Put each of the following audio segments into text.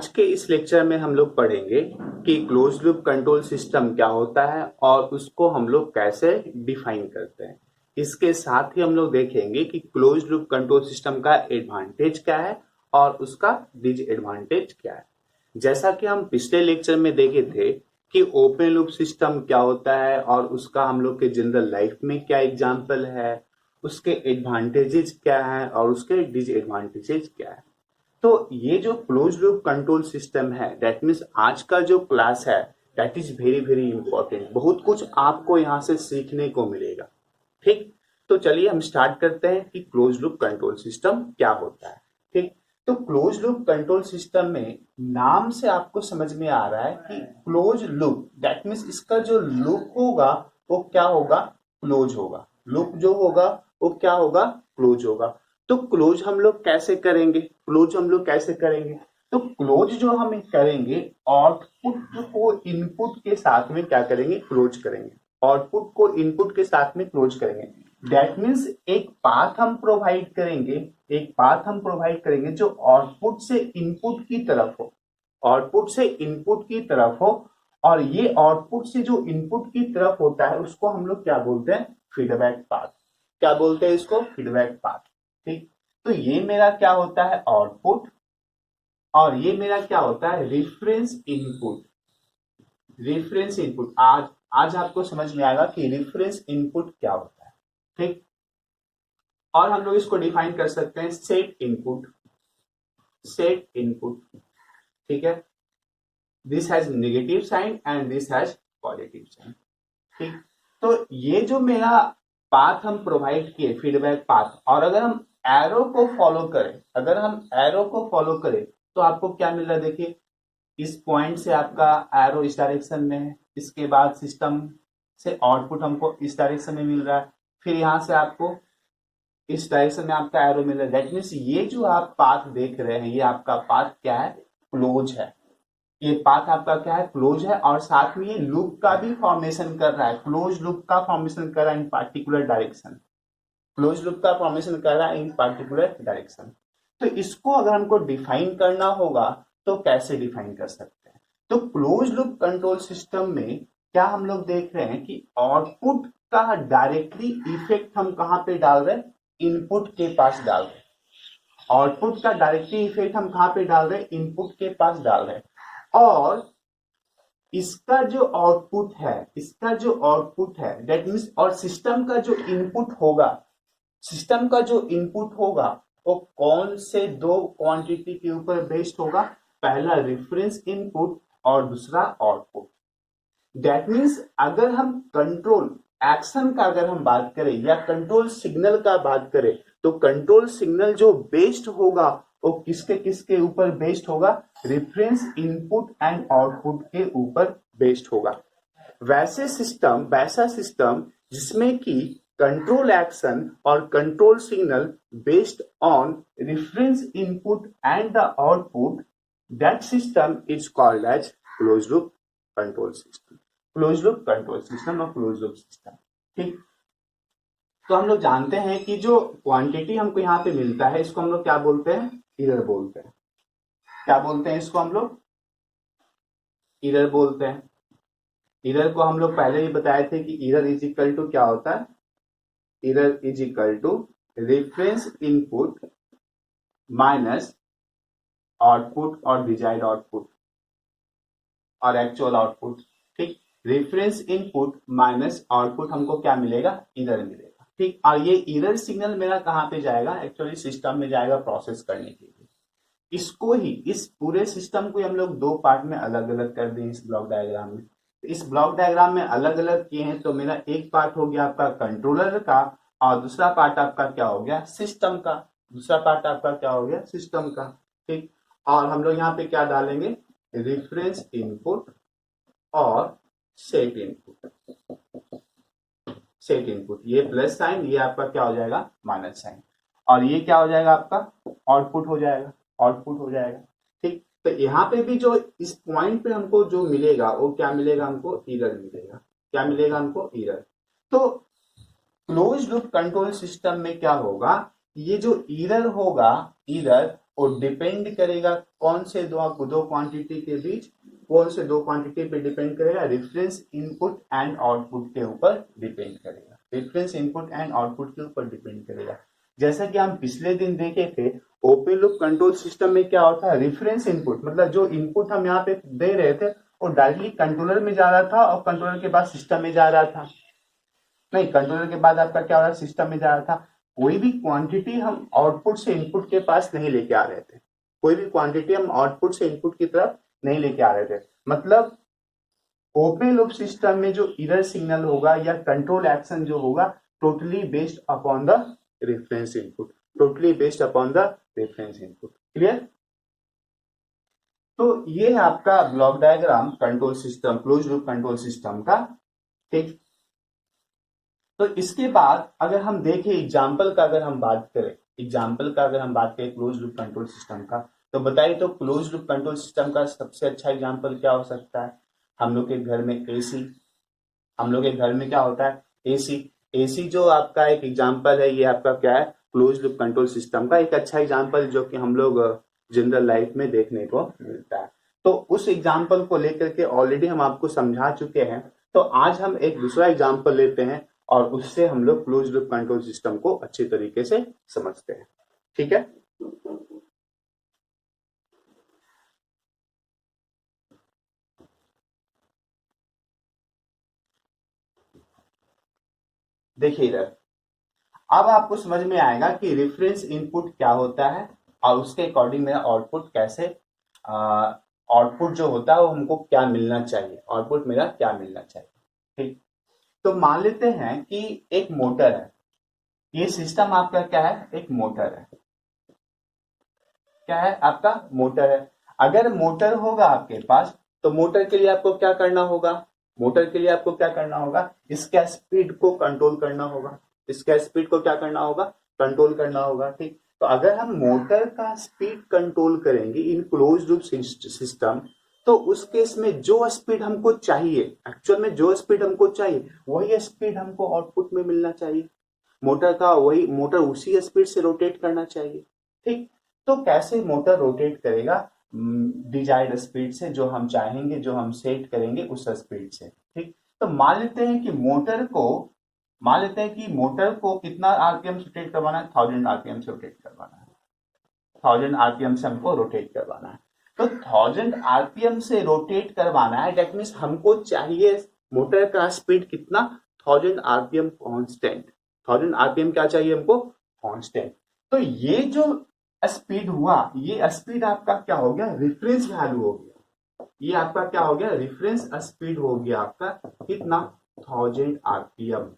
आज के इस लेक्चर में हम लोग पढ़ेंगे कि क्लोज लूप कंट्रोल सिस्टम क्या होता है और उसको हम लोग कैसे डिफाइन करते हैं। इसके साथ ही हम लोग देखेंगे कि क्लोज लूप कंट्रोल सिस्टम का एडवांटेज क्या है और उसका डिसएडवांटेज क्या है। जैसा कि हम पिछले लेक्चर में देखे थे कि ओपन लूप सिस्टम क्या होता है और उसका हम लोग के जनरल लाइफ में क्या एग्जाम्पल है, उसके एडवांटेजेस क्या है और उसके डिसएडवांटेजेस क्या है। तो ये जो क्लोज लूप कंट्रोल सिस्टम है, दैट मीन्स आज का जो क्लास है that is very very important. बहुत कुछ आपको यहाँ से सीखने को मिलेगा। ठीक, तो चलिए हम स्टार्ट करते हैं कि क्लोज लूप कंट्रोल सिस्टम क्या होता है। ठीक, तो क्लोज लूप कंट्रोल सिस्टम में नाम से आपको समझ में आ रहा है कि क्लोज लूप, दैट मीन्स इसका जो लूप होगा वो क्या होगा, क्लोज होगा। लूप जो होगा वो क्या होगा, क्लोज होगा। तो क्लोज हम लोग कैसे करेंगे, क्लोज हम लोग कैसे करेंगे? तो क्लोज जो हम करेंगे, आउटपुट को इनपुट के साथ में क्या करेंगे, क्लोज करेंगे। आउटपुट को इनपुट के साथ में क्लोज करेंगे। दैट मीन्स एक पाथ हम प्रोवाइड करेंगे, एक पाथ हम प्रोवाइड करेंगे जो आउटपुट से इनपुट की तरफ हो, आउटपुट से इनपुट की तरफ हो। और ये आउटपुट से जो इनपुट की तरफ होता है उसको हम लोग क्या बोलते हैं, फीडबैक पाथ। क्या बोलते हैं इसको, फीडबैक पाथ। ठीक, तो ये मेरा क्या होता है, आउटपुट, और ये मेरा क्या होता है, रेफरेंस इनपुट। रेफरेंस इनपुट आज आज आपको समझ में आएगा कि रेफरेंस इनपुट क्या होता है। ठीक, और हम लोग इसको डिफाइन कर सकते हैं सेट इनपुट, सेट इनपुट। ठीक है, this has negative sign and this has positive sign. ठीक, तो ये जो मेरा पाथ हम प्रोवाइड किए, फीडबैक पाथ, और अगर हम एरो को फॉलो करें, अगर हम एरो को फॉलो करें तो आपको क्या मिल रहा है, देखिए इस पॉइंट से आपका एरो इस डायरेक्शन में है, इसके बाद सिस्टम से आउटपुट हमको इस डायरेक्शन में मिल रहा है, फिर यहां से आपको इस डायरेक्शन में आपका एरो मिल रहा है। दैट मीन्स ये जो आप पाथ देख रहे हैं ये आपका पाथ क्या है, क्लोज है। ये पाथ आपका क्या है, क्लोज है, और साथ में ये लूप का भी फॉर्मेशन कर रहा है, क्लोज लूप का फॉर्मेशन कर रहा है इन पार्टिकुलर डायरेक्शन, क्लोज लूप का फॉर्मेशन कर रहा है इन पार्टिकुलर डायरेक्शन। तो इसको अगर हमको डिफाइन करना होगा तो कैसे डिफाइन कर सकते हैं? तो क्लोज लूप कंट्रोल सिस्टम में क्या हम लोग देख रहे हैं कि आउटपुट का डायरेक्टली इफेक्ट हम कहां पे डाल रहे हैं, इनपुट के पास डाल रहे हैं। आउटपुट का डायरेक्टली इफेक्ट हम कहां पे डाल रहे हैं, इनपुट के पास डाल रहे हैं। और इसका जो आउटपुट है, इसका जो आउटपुट है दैट मीन्स, और सिस्टम का जो इनपुट होगा, सिस्टम का जो इनपुट होगा वो कौन से दो क्वांटिटी के ऊपर बेस्ड होगा, पहला रेफरेंस इनपुट और दूसरा आउटपुट। दैट मीन्स अगर हम कंट्रोल एक्शन का अगर हम बात करें या कंट्रोल सिग्नल का बात करें तो कंट्रोल सिग्नल जो बेस्ड होगा वो किसके किसके ऊपर बेस्ड होगा, रेफरेंस इनपुट एंड आउटपुट के ऊपर बेस्ड होगा। वैसा सिस्टम जिसमें कि कंट्रोल एक्शन और control signal based on reference input and the output, that system is called as close loop control system. Close loop control system और close loop system. ठीक, तो हम लोग जानते हैं कि जो क्वांटिटी हमको यहाँ पे मिलता है इसको हम लोग क्या बोलते हैं, एरर बोलते हैं। क्या बोलते हैं इसको हम लोग, एरर बोलते हैं। एरर को हम लोग पहले ही बताए थे कि एरर इज इक्वल टू क्या होता है, error is equal to reference input minus output और डिजायर्ड आउटपुट और एक्चुअल आउटपुट। ठीक, रेफरेंस इनपुट माइनस आउटपुट हमको क्या मिलेगा, एरर मिलेगा। ठीक, और ये एरर सिग्नल मेरा कहां पे जाएगा, एक्चुअली सिस्टम में जाएगा प्रोसेस करने के लिए। इसको ही, इस पूरे सिस्टम को हम लोग दो पार्ट में अलग अलग कर दें इस ब्लॉक डायग्राम में। इस ब्लॉक डायग्राम में अलग अलग किए हैं तो मेरा एक पार्ट हो गया आपका कंट्रोलर का और दूसरा पार्ट आपका क्या हो गया, सिस्टम का। दूसरा पार्ट आपका क्या हो गया, सिस्टम का। ठीक, और हम लोग यहाँ पे क्या डालेंगे, रेफरेंस इनपुट और सेट इनपुट। सेट इनपुट, ये प्लस साइन, ये आपका क्या हो जाएगा, माइनस साइन, और ये क्या हो जाएगा आपका आउटपुट हो जाएगा, आउटपुट हो जाएगा। ठीक, तो यहाँ पे भी जो इस पॉइंट पे हमको जो मिलेगा वो क्या मिलेगा, हमको एरर मिलेगा। क्या मिलेगा हमको, एरर। तो क्लोज लूप कंट्रोल सिस्टम में क्या होगा, ये जो एरर होगा, एरर वो डिपेंड करेगा कौन से दो क्वांटिटी के बीच, कौन से दो क्वांटिटी पे डिपेंड करेगा, रेफरेंस इनपुट एंड आउटपुट के ऊपर डिपेंड करेगा, रेफरेंस इनपुट एंड आउटपुट के ऊपर डिपेंड करेगा। जैसा कि हम पिछले दिन देखे थे, ओपन लूप कंट्रोल सिस्टम में क्या होता है, रेफरेंस इनपुट मतलब जो इनपुट हम यहाँ पे दे रहे थे वो डायरेक्टली कंट्रोलर में जा रहा था और कंट्रोलर के बाद सिस्टम में जा रहा था, नहीं कंट्रोलर के बाद आपका क्या हो रहा है, सिस्टम में जा रहा था। कोई भी क्वांटिटी हम आउटपुट से इनपुट के पास नहीं लेके आ रहे थे, कोई भी क्वांटिटी हम आउटपुट से इनपुट की तरफ नहीं लेके आ रहे थे। मतलब ओपन लूप सिस्टम में जो एरर सिग्नल होगा या कंट्रोल एक्शन जो होगा, totally based upon the reference input, totally based upon the reference input. Clear? तो ये है आपका block diagram control system, close loop control system का। ठीक, तो इसके बाद अगर हम देखें एग्जाम्पल का, अगर हम बात करें एग्जाम्पल का, अगर हम बात करें क्लोज लूप कंट्रोल सिस्टम का, तो बताइए तो क्लोज लूप कंट्रोल सिस्टम का सबसे अच्छा एग्जाम्पल क्या हो सकता है? हम लोग के घर में एसी, हम लोग के घर में क्या होता है, एसी। एसी जो आपका एक एग्जाम्पल है, ये आपका क्या है, क्लोज लूप कंट्रोल सिस्टम का एक अच्छा एग्जाम्पल जो कि हम लोग जनरल लाइफ में देखने को मिलता है। तो उस एग्जाम्पल को लेकर के ऑलरेडी हम आपको समझा चुके हैं। तो आज हम एक दूसरा एग्जाम्पल लेते हैं और उससे हम लोग क्लोज लूप कंट्रोल सिस्टम को अच्छी तरीके से समझते हैं। ठीक है, देखिए इधर, अब आपको समझ में आएगा कि रेफरेंस इनपुट क्या होता है और उसके अकॉर्डिंग मेरा आउटपुट कैसे, आउटपुट जो होता है वो हमको क्या मिलना चाहिए, आउटपुट मेरा क्या मिलना चाहिए। ठीक, तो मान लेते हैं कि एक मोटर है, ये सिस्टम आपका क्या है, एक मोटर है, क्या है आपका, मोटर है। अगर मोटर होगा आपके पास तो मोटर के लिए आपको क्या करना होगा, मोटर के लिए आपको क्या करना होगा, इसका स्पीड को कंट्रोल करना होगा, इसका स्पीड को क्या करना होगा, कंट्रोल करना होगा। ठीक, तो अगर हम मोटर का स्पीड कंट्रोल करेंगे इन क्लोज लूप सिस्टम, तो उस केस में जो स्पीड हमको चाहिए, एक्चुअल में जो स्पीड हमको चाहिए वही स्पीड हमको आउटपुट में मिलना चाहिए, मोटर का वही, मोटर उसी स्पीड से रोटेट करना चाहिए। ठीक, तो कैसे मोटर रोटेट करेगा, डिजायर्ड स्पीड से, जो हम चाहेंगे, जो हम सेट करेंगे उस स्पीड से। ठीक, तो मान लेते हैं कि मोटर को कितना आरपीएम से रोटेट करवाना है, 1000 आरपीएम से रोटेट करवाना है, 1000 आरपीएम से हमको रोटेट करवाना है। तो 1000 आरपीएम से रोटेट करवाना है, डेट मीन्स हमको चाहिए मोटर का स्पीड कितना, 1000 आरपीएम कांस्टेंट, 1000 आरपीएम क्या चाहिए हमको, कांस्टेंट। तो ये जो स्पीड हुआ, ये स्पीड आपका क्या हो गया, रेफरेंस वैल्यू हो गया, ये आपका क्या हो गया, रेफरेंस स्पीड हो गया आपका कितना, 1000 आरपीएम।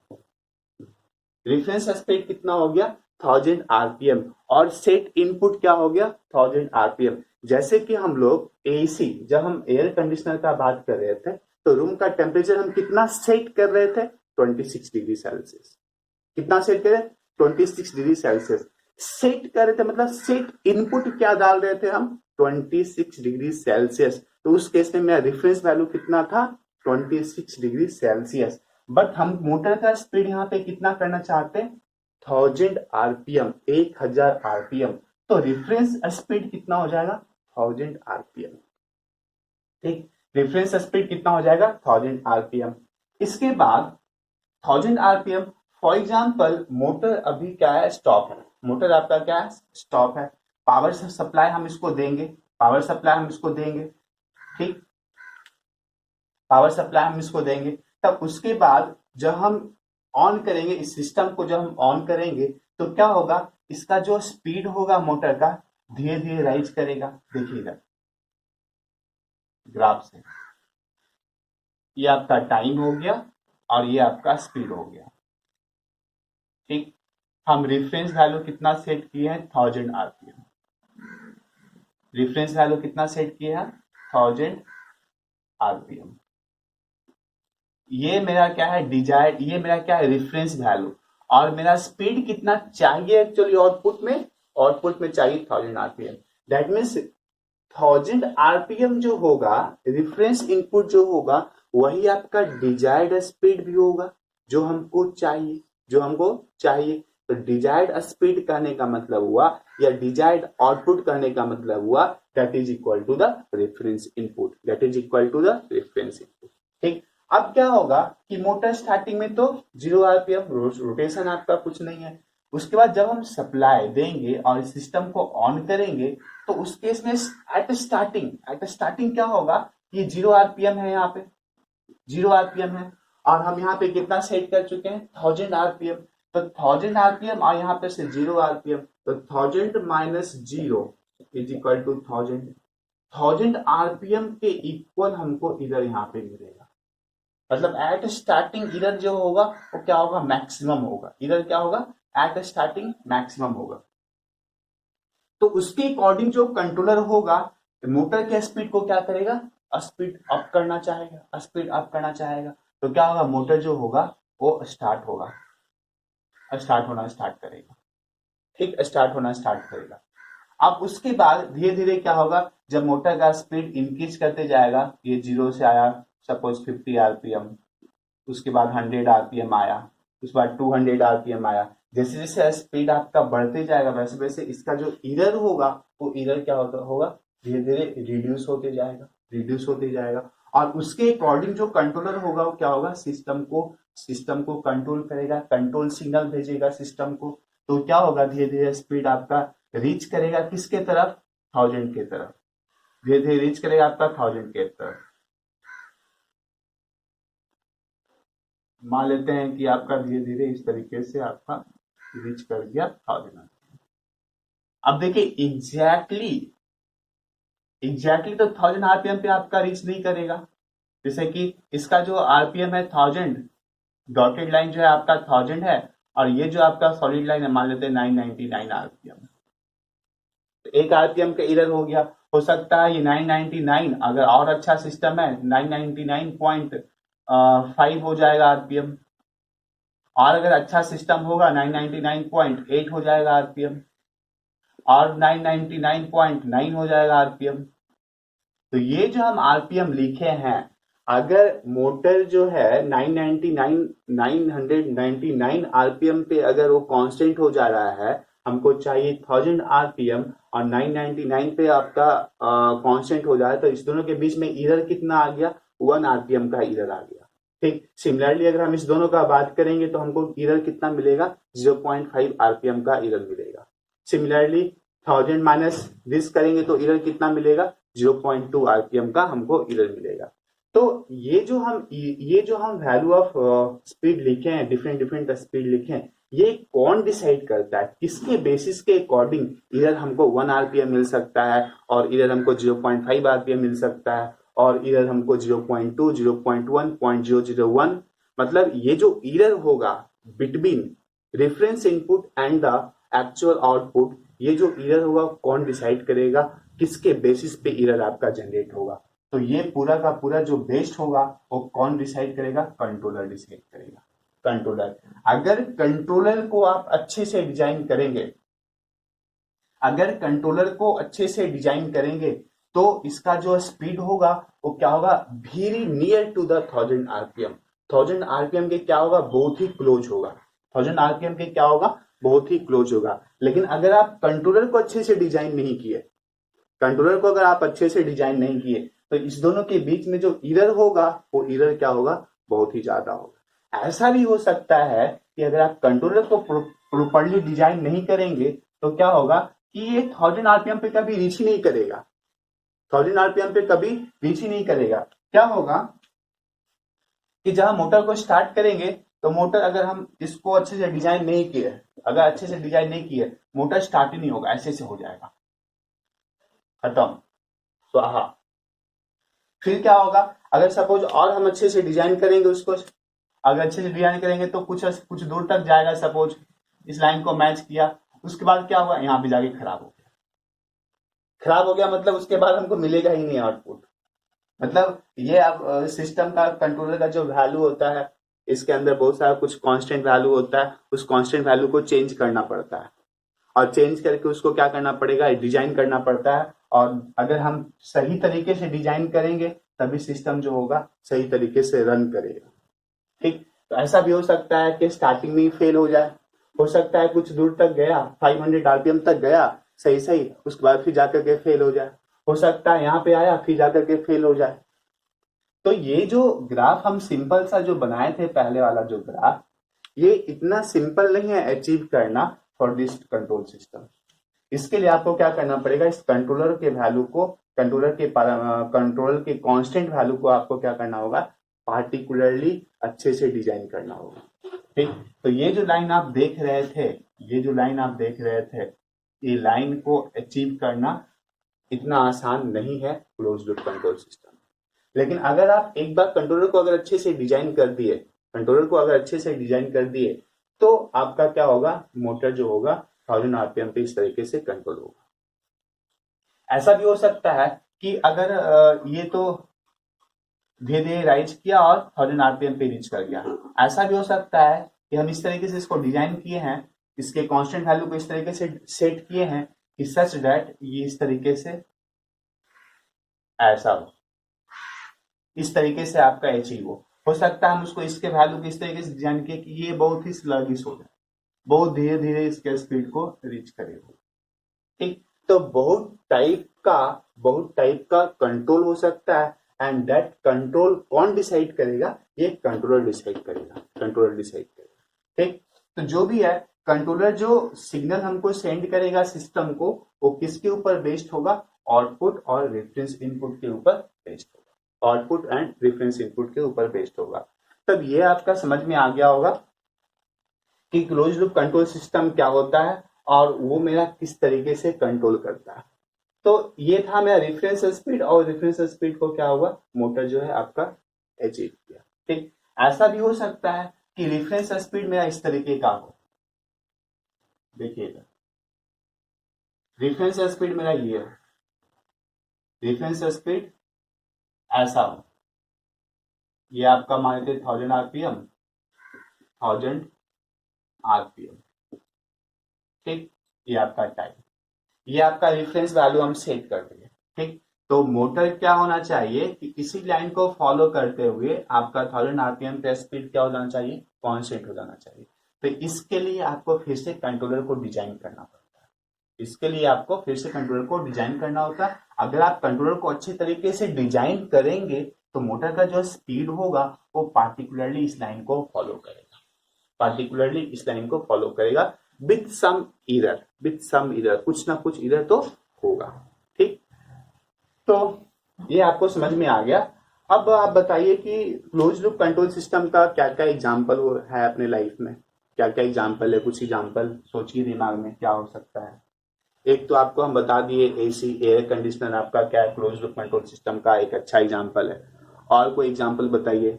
रेफरेंस स्पीड कितना हो गया, 1000 आरपीएम, और सेट इनपुट क्या हो गया, 1000 आरपीएम। जैसे कि हम लोग एसी, जब हम एयर कंडीशनर का बात कर रहे थे तो रूम का टेम्परेचर हम कितना सेट कर रहे थे, 26 डिग्री सेल्सियस। कितना सेट करे, 26 डिग्री सेल्सियस सेट कर रहे थे, मतलब सेट इनपुट क्या डाल रहे थे हम, 26 डिग्री सेल्सियस। तो उस केस में मेरा रेफरेंस वैल्यू कितना था, 26 डिग्री सेल्सियस। बट हम मोटर का स्पीड यहाँ पे कितना करना चाहते हैं, 1000 आरपीएम, 1000 आरपीएम। तो रेफरेंस स्पीड कितना हो जाएगा, 1000 आरपीएम। ठीक, रेफरेंस स्पीड कितना हो जाएगा, 1000 आरपीएम। इसके बाद 1000 आरपीएम, फॉर एग्जाम्पल मोटर अभी क्या है, स्टॉप है, मोटर आपका क्या है, स्टॉप है। पावर सप्लाई हम इसको देंगे, पावर सप्लाई हम इसको देंगे, ठीक, पावर सप्लाई हम इसको देंगे। तब उसके बाद जब हम ऑन करेंगे इस सिस्टम को, जब हम ऑन करेंगे तो क्या होगा, इसका जो स्पीड होगा मोटर का धीरे धीरे राइज करेगा। देखिएगा ग्राफ से, ये आपका टाइम हो गया और ये आपका स्पीड हो गया। ठीक, हम रेफरेंस वैल्यू कितना सेट किए हैं, 1000 आरपीएम। रेफरेंस वैल्यू कितना सेट किया है, 1000 आरपीएम। ये मेरा क्या है, डिजायर्ड, ये मेरा क्या है, रेफरेंस वैल्यू। और मेरा स्पीड कितना चाहिए एक्चुअली आउटपुट में, आउटपुट में चाहिए 1000 आरपीएम। दैट मीन्स 1000 आरपीएम जो होगा, रेफरेंस इनपुट जो होगा, वही आपका डिजायर्ड स्पीड भी होगा जो हमको चाहिए, जो हमको चाहिए। तो डिजायर्ड स्पीड कहने का मतलब हुआ या डिजायर्ड आउटपुट कहने का मतलब हुआ that is equal to the reference input, that is equal to the reference input. ठीक, अब क्या होगा कि मोटर स्टार्टिंग में तो 0 आरपीएम, रोटेशन आपका कुछ नहीं है। उसके बाद जब हम सप्लाई देंगे और सिस्टम को ऑन करेंगे तो उस केस में एट स्टार्टिंग क्या होगा, ये 0 आरपीएम है, यहाँ पे 0 आरपीएम है और हम यहाँ पे कितना सेट कर चुके हैं 1000 आरपीएम। तो 1000 आरपीएम और यहाँ पे से 0 आरपीएम, तो 1000 minus 0 is equal to 1000 RPM के इक्वल हमको इधर यहाँ पे मिलेगा। मतलब एट स्टार्टिंग इधर जो होगा वो क्या होगा, मैक्सिमम होगा। इधर क्या होगा, एट स्टार्टिंग मैक्सिमम होगा। तो उसके अकॉर्डिंग जो कंट्रोलर होगा मोटर के स्पीड को क्या करेगा, स्पीड अप करना चाहेगा। तो क्या होगा, मोटर जो होगा वो स्टार्ट होना स्टार्ट करेगा। ठीक, स्टार्ट होना स्टार्ट करेगा। अब उसके बाद धीरे धीरे क्या होगा, जब मोटर का स्पीड इंक्रीज करते जाएगा, ये 0 से आया सपोज 50 आरपीएम, उसके बाद 100 आरपीएम आया, उसके बाद 200 आरपीएम आया। जैसे जैसे स्पीड आपका बढ़ते जाएगा वैसे वैसे इसका जो इरर होगा वो इरर क्या होगा, धीरे धीरे रिड्यूस होते जाएगा। और उसके अकॉर्डिंग जो कंट्रोलर होगा वो क्या होगा, सिस्टम को कंट्रोल करेगा, कंट्रोल सिग्नल भेजेगा सिस्टम को। तो क्या होगा, धीरे धीरे स्पीड आपका रीच करेगा किसके तरफ, 1000 के तरफ। धीरे धीरे रीच करेगा आपका 1000 के तरफ। मान लेते हैं कि आपका धीरे धीरे इस तरीके से आपका रीच कर गया 1000। अब देखिए एग्जैक्टली तो 1000 आरपीएम पे आपका रीच नहीं करेगा। जैसे कि इसका जो आरपीएम है 1000, डॉटेड लाइन जो है आपका 1000 है और ये जो आपका सॉलिड लाइन है मान लेते हैं 999 आरपीएम। तो 1 आरपीएम का इरर हो गया। हो सकता है ये 999 अगर और अच्छा सिस्टम है 999.5 हो जाएगा आरपीएम, और अगर अच्छा सिस्टम होगा 999.8 हो जाएगा आरपीएम, और 999.9 हो जाएगा आरपीएम। तो ये जो हम आरपीएम लिखे हैं, अगर मोटर जो है 999 आरपीएम पे अगर वो कांस्टेंट हो जा रहा है, हमको चाहिए 1000 आरपीएम और 999 पे आपका कांस्टेंट हो जाए, तो इस दोनों के बीच में इरर कितना आ गया, 1 आरपीएम का इरर आ गया। ठीक, सिमिलरली अगर हम इस दोनों का बात करेंगे तो हमको इरर कितना मिलेगा, 0.5 आरपीएम का इरर मिलेगा। सिमिलरली 1000 माइनस दिस करेंगे तो इरर कितना मिलेगा, 0.2 आरपीएम का हमको इरर मिलेगा। तो ये जो हम वैल्यू ऑफ स्पीड लिखे हैं, डिफरेंट स्पीड लिखे हैं, ये कौन डिसाइड करता है, किसके बेसिस के अकॉर्डिंग इरर हमको 1 आरपीएम मिल सकता है और इरर हमको 0.5 आरपीएम मिल सकता है और इरर हमको 0.2, 0.1, 0.001। मतलब ये जो इरर होगा between reference input and the actual output, ये जो इरर होगा कौन डिसाइड करेगा, किसके बेसिस पे इरर आपका जनरेट होगा। तो ये पूरा का पूरा जो बेस्ड होगा वो कौन डिसाइड करेगा, कंट्रोलर डिसाइड करेगा। कंट्रोलर, अगर कंट्रोलर को आप अच्छे से डिजाइन करेंगे, तो इसका जो स्पीड होगा वो क्या होगा, very near to the 1000 RPM. 1000 RPM के क्या होगा, बहुत ही क्लोज होगा। 1000 आरपीएम के क्या होगा, बहुत ही क्लोज होगा। लेकिन अगर आप कंट्रोलर को अच्छे से डिजाइन नहीं किए, तो इस दोनों के बीच में जो इरर होगा वो इरर क्या होगा, बहुत ही ज्यादा होगा। ऐसा भी हो सकता है कि अगर आप कंट्रोलर को प्रॉपर्ली डिजाइन नहीं करेंगे तो क्या होगा कि ये 1000 आरपीएम पे कभी रीच ही नहीं करेगा। 1000 आरपीएम पे कभी रीच ही नहीं करेगा। क्या होगा कि जब हम मोटर को स्टार्ट करेंगे तो मोटर, अगर हम इसको अच्छे से डिजाइन नहीं किए, मोटर स्टार्ट ही नहीं होगा, ऐसे से हो जाएगा, खत्म, स्वाहा। फिर क्या होगा, अगर सपोज और हम अच्छे से डिजाइन करेंगे उसको, अगर अच्छे से डिजाइन करेंगे तो कुछ दूर तक जाएगा, सपोज इस लाइन को मैच किया, उसके बाद क्या हुआ, यहाँ पे जाके खराब हो गया, मतलब उसके बाद हमको मिलेगा ही नहीं आउटपुट। मतलब ये अब सिस्टम का, कंट्रोलर का जो वैल्यू होता है, इसके अंदर बहुत सारा कुछ कांस्टेंट वैल्यू होता है, उस कांस्टेंट वैल्यू को चेंज करना पड़ता है और चेंज करके उसको क्या करना पड़ेगा, डिजाइन करना पड़ता है। और अगर हम सही तरीके से डिजाइन करेंगे तभी सिस्टम जो होगा सही तरीके से रन करेगा। ठीक, तो ऐसा भी हो सकता है कि स्टार्टिंग में ही फेल हो जाए हो सकता है कुछ दूर तक गया, 500 आरपीएम तक गया सही सही, उसके बाद फिर जाकर के फेल हो जाए। हो सकता है यहाँ पे आया फिर जाकर के फेल हो जाए। तो ये जो ग्राफ हम सिंपल सा जो बनाए थे पहले वाला जो ग्राफ, ये इतना सिंपल नहीं है अचीव करना फॉर दिस कंट्रोल सिस्टम। इसके लिए आपको क्या करना पड़ेगा, इस कंट्रोलर के वैल्यू को, कंट्रोलर के कांस्टेंट वैल्यू को आपको क्या करना होगा, पार्टिकुलरली अच्छे से डिजाइन करना होगा। ठीक, तो ये जो लाइन आप देख रहे थे, ये लाइन को अचीव करना इतना आसान नहीं है क्लोज लूप कंट्रोल सिस्टम। लेकिन अगर आप एक बार कंट्रोलर को अगर अच्छे से डिजाइन कर दिए, तो आपका क्या होगा, मोटर जो होगा 1000 आरपीएम पे इस तरीके से कंट्रोल होगा। ऐसा भी हो सकता है कि अगर ये तो धीरे धीरे राइज किया और 1000 आरपीएम पे रीच कर गया, ऐसा भी हो सकता है कि हम इस तरीके से इसको डिजाइन किए हैं, इसके कांस्टेंट वैल्यू को इस तरीके से सेट किए हैं कि सच दैट ये इस तरीके से ऐसा हो, इस तरीके से आपका अचीव हो सकता है हम उसको इसके वैल्यू को इस तरीके से डिजाइन किए कि ये बहुत ही स्लगिश हो जाए, बहुत धीरे धीरे इसके स्पीड को रीच करेगा। ठीक, तो बहुत टाइप का कंट्रोल हो सकता है, एंड दैट कंट्रोल कौन डिसाइड करेगा, ये कंट्रोलर डिसाइड करेगा। ठीक, तो जो भी है कंट्रोलर जो सिग्नल हमको सेंड करेगा सिस्टम को, वो किसके ऊपर बेस्ड होगा, आउटपुट और रेफरेंस इनपुट के ऊपर बेस्ड होगा, आउटपुट एंड रेफरेंस इनपुट के ऊपर बेस्ड होगा। तब ये आपका समझ में आ गया होगा कि क्लोज लूप कंट्रोल सिस्टम क्या होता है और वो मेरा किस तरीके से कंट्रोल करता है। तो ये था मेरा रेफरेंस स्पीड, और रेफरेंस स्पीड को क्या हुआ, मोटर जो है आपका अचीव किया। ठीक, ऐसा भी हो सकता है कि रेफरेंस स्पीड मेरा इस तरीके का हो, देखिएगा रेफरेंस स्पीड मेरा ये है, रेफरेंस स्पीड ऐसा हो, ये आपका मान लेते 1000 आरपीएम। ठीक, ये आपका टाइम, ये आपका रेफरेंस वैल्यू हम सेट कर देंगे। ठीक, तो मोटर क्या होना चाहिए कि इसी लाइन को फॉलो करते हुए आपका 1000 आरपीएम पे स्पीड क्या हो जाना चाहिए, कांस्टेंट हो जाना चाहिए। तो इसके लिए आपको फिर से कंट्रोलर को डिजाइन करना होता है। अगर आप कंट्रोलर को अच्छे तरीके से डिजाइन करेंगे तो मोटर का जो स्पीड होगा वो पार्टिकुलरली इस लाइन को फॉलो करेगा, विथ सम इरर, कुछ ना कुछ इरर तो होगा। ठीक, तो ये आपको समझ में आ गया। अब आप बताइए कि क्लोज लूप कंट्रोल सिस्टम का क्या क्या एग्जाम्पल है अपने लाइफ में, क्या क्या एग्जाम्पल है, कुछ एग्जाम्पल सोचिए दिमाग में क्या हो सकता है। एक तो आपको हम बता दिए एसी एयर कंडीशनर आपका क्या है, क्लोज लूप कंट्रोल सिस्टम का एक अच्छा एग्जाम्पल है। और कोई एग्जाम्पल बताइए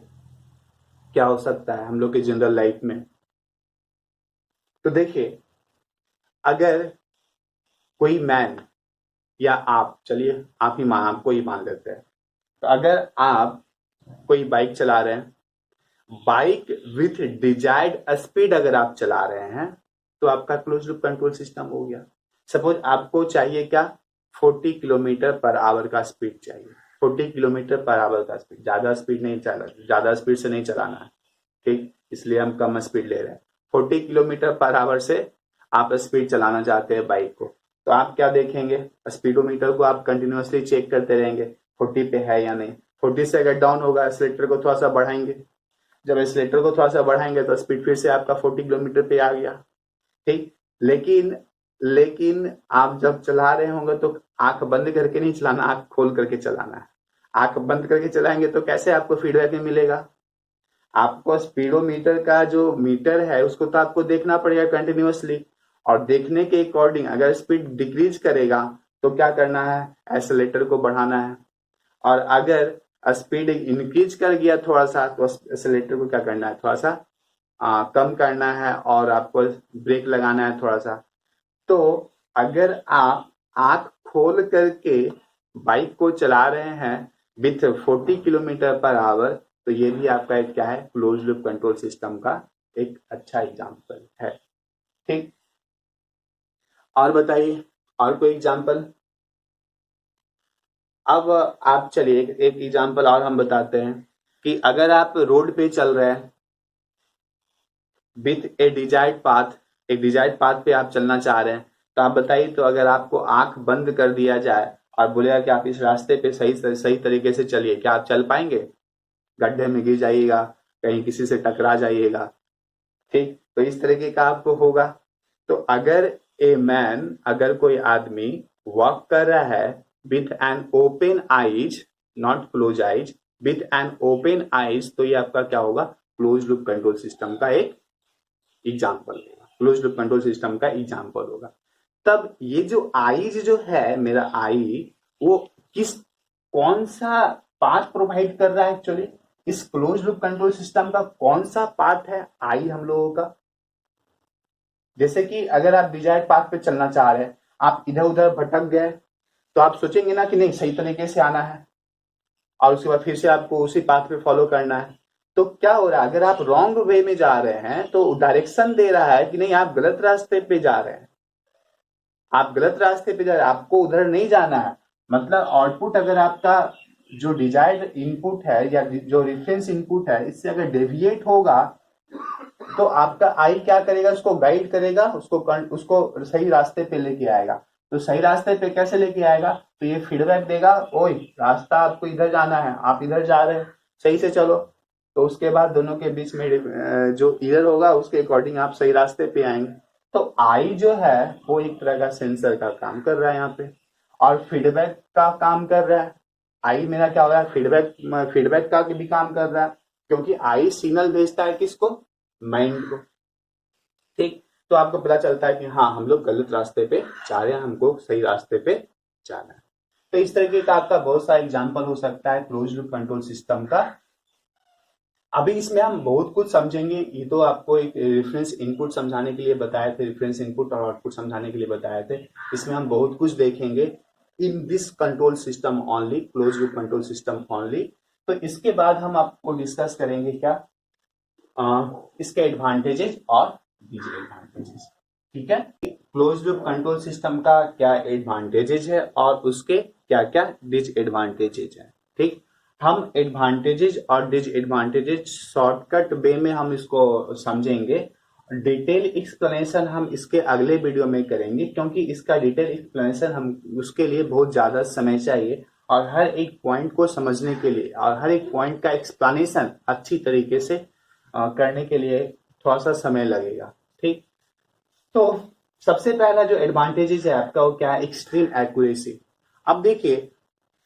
क्या हो सकता है हम लोग के जनरल लाइफ में। तो देखिए, अगर कोई मैन या आप, चलिए आपको ही मान लेते हैं, तो अगर आप कोई बाइक चला रहे हैं, बाइक विथ डिजायर्ड स्पीड अगर आप चला रहे हैं तो आपका क्लोज लूप कंट्रोल सिस्टम हो गया। सपोज आपको चाहिए क्या, 40 किलोमीटर पर आवर का स्पीड चाहिए, 40 किलोमीटर पर आवर का स्पीड, ज्यादा स्पीड से नहीं चलाना है। ठीक, इसलिए हम कम स्पीड ले रहे हैं। 40 किलोमीटर पर आवर से आप स्पीड चलाना चाहते हैं बाइक को, तो आप क्या देखेंगे, स्पीडोमीटर को आप कंटिन्यूअसली चेक करते रहेंगे 40 पे है या नहीं। 40 से अगर डाउन होगा एक्सीलरेटर को थोड़ा सा बढ़ाएंगे, जब एक्सीलरेटर को थोड़ा सा बढ़ाएंगे तो स्पीड फिर से आपका 40 किलोमीटर पे आ गया। ठीक, लेकिन आप जब चला रहे होंगे तो आंख बंद करके नहीं चलाना, आंख खोल करके चलाना है। आंख बंद करके चलाएंगे तो कैसे आपको फीडबैक में मिलेगा, आपको स्पीडोमीटर का जो मीटर है उसको तो आपको देखना पड़ेगा कंटिन्यूअसली, और देखने के अकॉर्डिंग अगर स्पीड डिक्रीज करेगा तो क्या करना है, एक्सीलरेटर को बढ़ाना है, और अगर स्पीड इंक्रीज कर गया थोड़ा सा तो एक्सीलरेटर को क्या करना है, थोड़ा सा कम करना है, और आपको ब्रेक लगाना है थोड़ा सा। तो अगर आप आंख खोल करके बाइक को चला रहे हैं विथ 40 किलोमीटर पर आवर, तो ये भी आपका एक क्या है, क्लोज लूप कंट्रोल सिस्टम का एक अच्छा एग्जांपल है। ठीक, और बताइए और कोई एग्जांपल। अब आप चलिए एक एग्जांपल और हम बताते हैं कि अगर आप रोड पे चल रहे हैं विथ ए डिजायर्ड पाथ, एक डिजायर्ड पाथ पे आप चलना चाह रहे हैं, तो आप बताइए, तो अगर आपको आंख बंद कर दिया जाए और बोलेगा कि आप इस रास्ते पे सही सही तरीके से चलिए, क्या आप चल पाएंगे? गड्ढे में गिर जाइएगा, कहीं किसी से टकरा जाइएगा। ठीक, तो इस तरीके का आपको होगा। तो अगर अगर कोई आदमी वॉक कर रहा है with an open eyes, not close eyes, with an open eyes, तो ये आपका क्या होगा? क्लोज लूप कंट्रोल सिस्टम का एक एग्जाम्पल होगा, क्लोज लूप कंट्रोल सिस्टम का एग्जाम्पल होगा। तब ये जो आईज जो है, मेरा आई, वो कौन सा पाथ प्रोवाइड कर रहा है? एक्चुअली इस क्लोज लूप कंट्रोल सिस्टम का कौन सा पाथ है आई हम लोगों का? जैसे कि अगर आप डिजायर्ड पाथ पे चलना चाह रहे हैं, आप इधर उधर भटक गए, तो आप सोचेंगे ना कि नहीं सही तरीके से आना है, और उसके बाद फिर से आपको उसी पाथ पे फॉलो करना है। तो क्या हो रहा है, अगर आप रॉन्ग वे में जा रहे हैं तो डायरेक्शन दे रहा है कि नहीं आप गलत रास्ते पे जा रहे हैं, आप गलत रास्ते पे जा रहे हैं, आपको उधर नहीं जाना है। मतलब आउटपुट अगर आपका जो डिजायर्ड इनपुट है या जो रेफरेंस इनपुट है, इससे अगर डेविएट होगा, तो आपका आई क्या करेगा? उसको गाइड करेगा, उसको सही रास्ते पे लेके आएगा। तो सही रास्ते पे कैसे लेके आएगा? तो ये फीडबैक देगा, ओए रास्ता आपको इधर जाना है, आप इधर जा रहे हैं, सही से चलो। तो उसके बाद दोनों के बीच में जो एरर होगा उसके अकॉर्डिंग आप सही रास्ते पे आएंगे। तो आई जो है वो एक तरह का सेंसर का काम कर रहा है यहाँ पे, और फीडबैक का काम कर रहा है। आई मेरा क्या हो रहा है? फीडबैक का भी काम कर रहा है, क्योंकि आई सिग्नल भेजता है किसको? माइंड को। ठीक, तो आपको पता चलता है कि हाँ हम लोग गलत रास्ते पे जा रहे हैं, हमको सही रास्ते पे जाना है। तो इस तरीके का आपका बहुत सारा एग्जांपल हो सकता है क्लोज लूप कंट्रोल सिस्टम का। अभी इसमें हम बहुत कुछ समझेंगे। ये तो आपको एक रेफरेंस इनपुट समझाने के लिए बताए थे, रेफरेंस इनपुट और आउटपुट समझाने के लिए बताए थे। इसमें हम बहुत कुछ देखेंगे in this control system only, close loop control system only. तो इसके बाद हम आपको डिस्कस करेंगे क्या इसके एडवांटेजेस और डिसएडवांटेजेस। ठीक है, क्लोज लूप कंट्रोल सिस्टम का क्या एडवांटेजेस है और उसके क्या क्या डिसएडवांटेजेस है। ठीक, हम एडवांटेजेस और डिसएडवांटेजेस शॉर्टकट वे में हम इसको समझेंगे। डिटेल एक्सप्लेनेशन हम इसके अगले वीडियो में करेंगे, क्योंकि इसका डिटेल एक्सप्लेनेशन हम उसके लिए बहुत ज्यादा समय चाहिए, और हर एक पॉइंट को समझने के लिए और हर एक पॉइंट का एक्सप्लेनेशन अच्छी तरीके से करने के लिए थोड़ा सा समय लगेगा। ठीक, तो सबसे पहला जो एडवांटेजेस है आपका वो क्या है? Extreme accuracy. अब देखिए,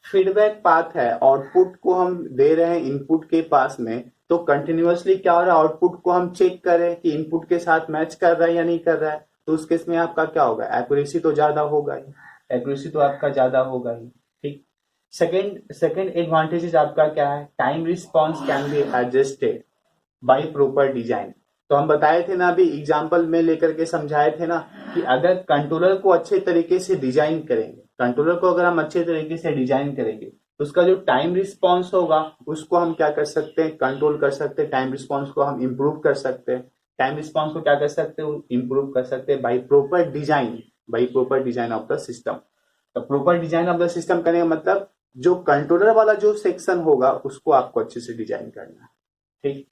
फीडबैक पाथ है, आउटपुट को हम दे रहे हैं इनपुट के पास में, तो कंटिन्यूअसली क्या हो रहा है? आउटपुट को हम चेक करें कि इनपुट के साथ मैच कर रहा है या नहीं कर रहा है। तो उस केस में आपका क्या होगा? एक्यूरेसी तो ज्यादा होगा ही, एक्यूरेसी तो आपका ज्यादा होगा ही। ठीक, सेकेंड एडवांटेजेस आपका क्या है? Time response can be adjusted by proper design. तो हम बताए थे ना, अभी एग्जाम्पल में लेकर के समझाए थे ना, कि अगर कंट्रोलर को अच्छे तरीके से डिजाइन करेंगे, कंट्रोलर को अगर हम अच्छे तरीके से डिजाइन करेंगे, तो उसका जो टाइम रिस्पॉन्स होगा उसको हम क्या कर सकते हैं? कंट्रोल कर सकते हैं। टाइम रिस्पॉन्स को हम इंप्रूव कर सकते हैं। टाइम रिस्पॉन्स को क्या कर सकते हैं? इंप्रूव कर सकते हैं by proper design of the system. तो proper design of the system करने का मतलब जो कंट्रोलर वाला जो सेक्शन होगा उसको आपको अच्छे से डिजाइन करना है। ठीक,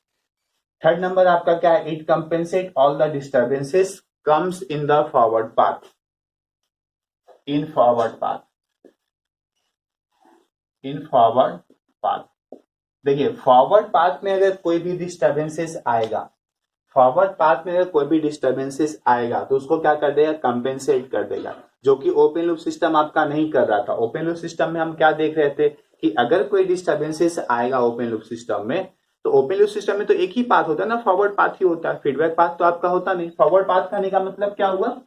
थर्ड नंबर आपका क्या है? It compensate all the disturbances comes in the forward path. In forward path देखिए, फॉरवर्ड पाथ में अगर कोई भी डिस्टर्बेंसेस आएगा, तो उसको क्या कर देगा? कंपेंसेट कर देगा, जो कि ओपन लूप सिस्टम आपका नहीं कर रहा था। ओपन लूप सिस्टम में हम क्या देख रहे थे कि अगर कोई डिस्टर्बेंसेस आएगा ओपन लूप सिस्टम में, तो ओपन लूप सिस्टम में तो एक ही पाथ होता है ना, फॉरवर्ड पाथ ही होता है, फीडबैक पाथ तो आपका होता नहीं। फॉरवर्ड पाथ करने का मतलब क्या हुआ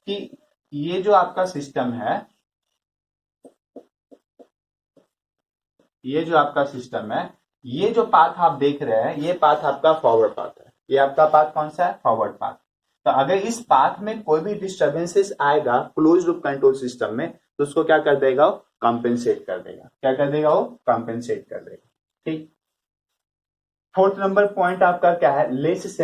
कि ये जो आपका सिस्टम है, ये जो पाथ आप देख रहे हैं, ये पाथ आपका फॉरवर्ड पाथ है। ये आपका पाथ कौन सा है? Forward path. तो अगर इस पाथ में कोई भी डिस्टर्बेंसेस आएगा क्लोज लूप कंट्रोल सिस्टम में, तो उसको क्या कर देगा? वो कंपेंसेट कर देगा। क्या कर देगा? वो कंपेंसेट कर देगा। ठीक, फोर्थ नंबर पॉइंट आपका क्या है? Less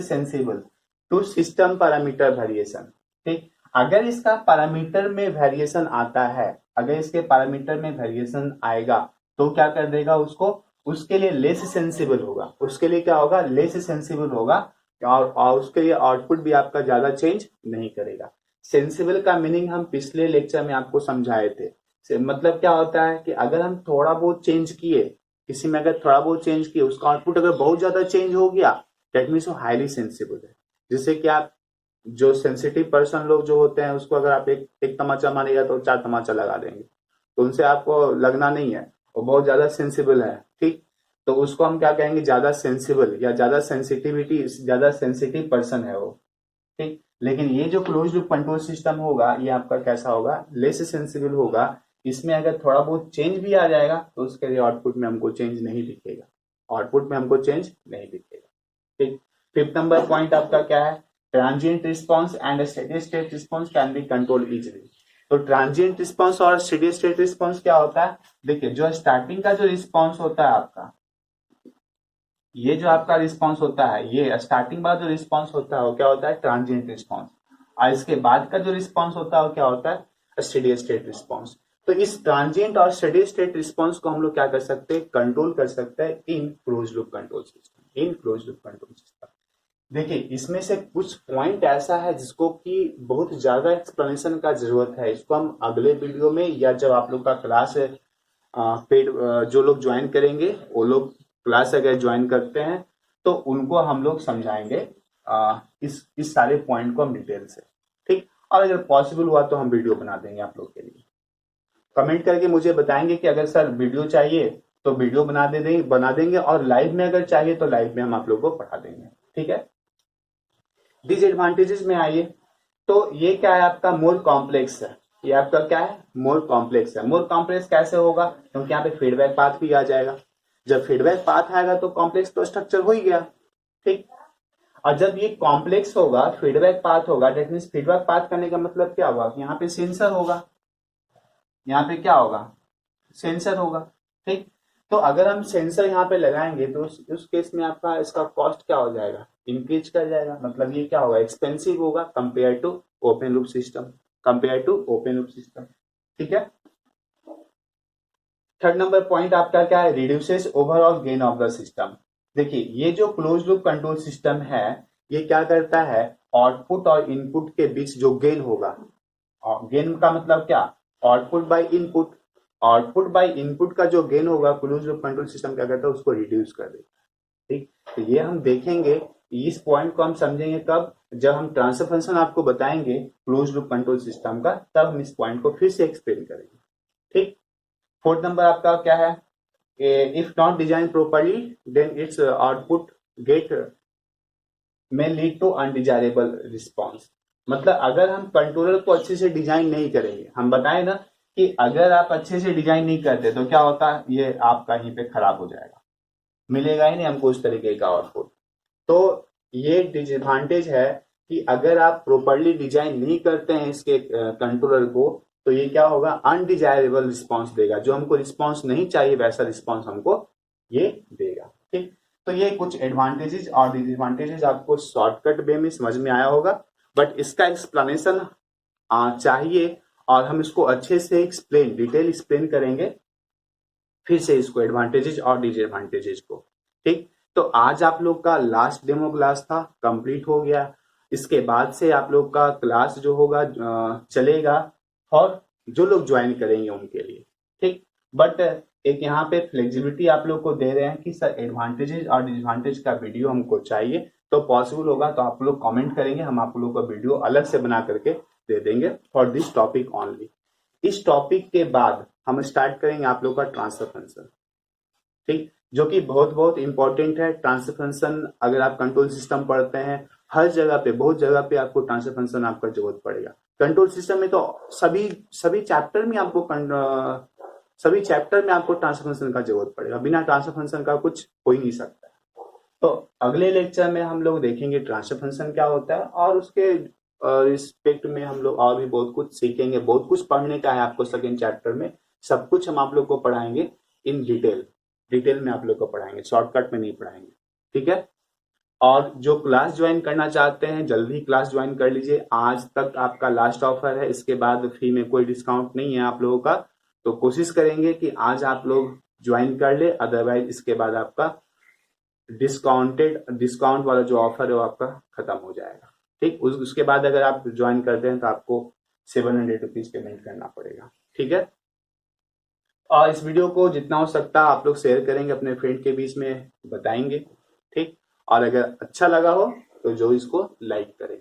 sensible to system parameter variation. ठीक, अगर इसका पैरामीटर में वेरिएशन आता है, अगर इसके पैरामीटर में वेरिएशन आएगा, तो क्या कर देगा? उसको उसके लिए लेस सेंसिबल होगा। उसके लिए क्या होगा? लेस सेंसिबल होगा और उसके लिए आउटपुट भी आपका ज्यादा चेंज नहीं करेगा। सेंसिबल का मीनिंग हम पिछले लेक्चर में आपको समझाए थे। मतलब क्या होता है कि अगर हम थोड़ा बहुत चेंज किए, किसी में अगर थोड़ा बहुत चेंज किए, उसका आउटपुट अगर बहुत ज्यादा चेंज हो गया, दैट मीन्स वो हाईली सेंसिबल है। जैसे कि आप जो सेंसिटिव पर्सन लोग जो होते हैं, उसको अगर आप एक तमाचा मारेगा तो 4 तमाचा लगा देंगे, तो उनसे आपको लगना नहीं है, वो बहुत ज्यादा सेंसिबल है, ठीक। तो उसको हम क्या कहेंगे, ज्यादा सेंसिबल या ज्यादा सेंसिटिविटी, ज्यादा सेंसिटिव पर्सन है वो, ठीक। लेकिन ये जो क्लोज लूप कंट्रोल सिस्टम होगा, ये आपका कैसा होगा, लेस सेंसिबल होगा। इसमें अगर थोड़ा बहुत चेंज भी आ जाएगा तो उसके लिए आउटपुट में हमको चेंज नहीं दिखेगा, आउटपुट में हमको चेंज नहीं दिखेगा, ठीक। फिफ्थ नंबर पॉइंट आपका क्या है, transient response and steady state response can be control easily. तो ट्रांजिएंट रिस्पॉन्स और स्टेडी स्टेट रिस्पॉन्स क्या होता है, देखिए जो स्टार्टिंग का जो रिस्पॉन्स होता है आपका, ये जो आपका रिस्पॉन्स होता है, ये स्टार्टिंग वाला जो रिस्पॉन्स होता है वो क्या होता है, ट्रांजिएंट रिस्पॉन्स। और इसके बाद का जो रिस्पॉन्स होता है वो क्या होता है, स्टेडी स्टेट रिस्पॉन्स। तो इस ट्रांजिएंट और स्टेडी स्टेट रिस्पॉन्स को हम लोग क्या कर सकते हैं, कंट्रोल कर सकते हैं in close loop control system, in close loop control system. देखिए इसमें से कुछ पॉइंट ऐसा है जिसको कि बहुत ज्यादा एक्सप्लेनेशन का जरूरत है, इसको हम अगले वीडियो में या जब आप लोग का क्लास पेड जो लोग ज्वाइन करेंगे, वो लोग क्लास अगर ज्वाइन करते हैं तो उनको हम लोग समझाएंगे इस सारे पॉइंट को हम डिटेल से, ठीक। और अगर पॉसिबल हुआ तो हम वीडियो बना देंगे आप लोग के लिए। कमेंट करके मुझे बताएंगे कि अगर सर वीडियो चाहिए तो वीडियो बना देंगे, और लाइव में अगर चाहिए तो लाइव में हम आप लोग को पढ़ा देंगे, ठीक है। डिसएडवांटेजेस में आइए, तो ये क्या है आपका, मोर कॉम्प्लेक्स है। ये आपका क्या है, मोर कॉम्प्लेक्स है। मोर कॉम्प्लेक्स कैसे होगा, क्योंकि यहाँ पे फीडबैक पाथ भी आ जाएगा। जब फीडबैक पाथ आएगा तो कॉम्प्लेक्स तो स्ट्रक्चर हो ही गया, ठीक। और जब ये कॉम्प्लेक्स होगा, फीडबैक पाथ होगा, डेट मीन्स फीडबैक पाथ करने का मतलब क्या होगा, यहाँ पे सेंसर होगा, यहाँ पे क्या होगा, सेंसर होगा, ठीक। तो अगर हम सेंसर यहाँ पे लगाएंगे तो उस केस में आपका इसका कॉस्ट क्या हो जाएगा, इंक्रीज कर जाएगा। मतलब ये क्या होगा, एक्सपेंसिव होगा compare to open loop system, compare to open loop system, ठीक है। थर्ड नंबर पॉइंट आपका क्या है, reduces overall gain of the system. देखिए ये जो क्लोज लूप कंट्रोल सिस्टम है, ये क्या करता है, आउटपुट और इनपुट के बीच जो गेन होगा, गेन का मतलब क्या, output by input, output by input का जो गेन होगा, क्लोज लूप कंट्रोल सिस्टम क्या करता है, उसको रिड्यूस कर देगा, ठीक। तो ये हम देखेंगे, इस पॉइंट को हम समझेंगे कब, जब हम ट्रांसफर फंक्शन आपको बताएंगे क्लोज लूप कंट्रोल सिस्टम का, तब हम इस पॉइंट को फिर से एक्सप्लेन करेंगे, ठीक। फोर्थ नंबर आपका क्या है, if not design properly then its output get में लीड टू अनडिजायरेबल रिस्पॉन्स। मतलब अगर हम कंट्रोलर को अच्छे से डिजाइन नहीं करेंगे, हम बताए ना कि अगर आप अच्छे से डिजाइन नहीं करते तो क्या होता है, ये आपका यहीं पे खराब हो जाएगा, मिलेगा ही नहीं हमको उस तरीके का आउटपुट। तो ये डिसएडवांटेज है कि अगर आप प्रॉपरली डिजाइन नहीं करते हैं इसके कंट्रोलर को, तो ये क्या होगा, अनडिजायरेबल रिस्पॉन्स देगा, जो हमको रिस्पॉन्स नहीं चाहिए वैसा रिस्पॉन्स हमको ये देगा, ठीक। तो ये कुछ एडवांटेजेस और डिसएडवांटेजेस आपको शॉर्टकट वे में समझ में आया होगा, बट इसका एक्सप्लेनेशन चाहिए, और हम इसको अच्छे से एक्सप्लेन, डिटेल एक्सप्लेन करेंगे फिर से इसको, एडवांटेजेस और डिसएडवांटेजेस को, ठीक। तो आज आप लोग का लास्ट डेमो क्लास था, कंप्लीट हो गया। इसके बाद से आप लोग का क्लास जो होगा चलेगा, और जो लोग ज्वाइन करेंगे उनके लिए, ठीक। बट एक यहाँ पे फ्लेक्सिबिलिटी आप लोग को दे रहे हैं कि सर एडवांटेजेस और डिसएडवांटेज का वीडियो हमको चाहिए, तो पॉसिबल होगा तो आप लोग कमेंट करेंगे, हम आप लोग का वीडियो अलग से बना करके दे देंगे फॉर दिस टॉपिक ओनली। इस टॉपिक के बाद हम स्टार्ट करेंगे आप लोग का ट्रांसफर फंक्शन, ठीक, जो कि बहुत बहुत इंपॉर्टेंट है। ट्रांसफर फंक्शन अगर आप कंट्रोल सिस्टम पढ़ते हैं, हर जगह पे, बहुत जगह पे आपको ट्रांसफर फंक्शन आपका जरूरत पड़ेगा। कंट्रोल सिस्टम में तो सभी सभी चैप्टर में आपको ट्रांसफर फंक्शन का जरूरत पड़ेगा, बिना ट्रांसफर फंक्शन का कुछ हो ही नहीं सकता। तो अगले लेक्चर में हम लोग देखेंगे ट्रांसफर फंक्शन क्या होता है, और उसके रिस्पेक्ट में हम लोग और भी बहुत कुछ सीखेंगे। बहुत कुछ पढ़ने का है आपको सेकेंड चैप्टर में, सब कुछ हम आप लोग को पढ़ाएंगे इन डिटेल में आप लोग को पढ़ाएंगे, शॉर्टकट में नहीं पढ़ाएंगे, ठीक है। और जो क्लास ज्वाइन करना चाहते हैं जल्दी क्लास ज्वाइन कर लीजिए, आज तक आपका लास्ट ऑफर है, इसके बाद फ्री में कोई डिस्काउंट नहीं है आप लोगों का। तो कोशिश करेंगे कि आज आप लोग ज्वाइन कर ले, अदरवाइज इसके बाद आपका डिस्काउंट वाला जो ऑफर है वो आपका खत्म हो जाएगा। ठीक, उसके बाद अगर आप ज्वाइन करते हैं तो आपको 700 रुपीज पेमेंट करना पड़ेगा। ठीक है, और इस वीडियो को जितना हो सकता है आप लोग शेयर करेंगे, अपने फ्रेंड के बीच में बताएंगे। ठीक, और अगर अच्छा लगा हो तो जो इसको लाइक करें।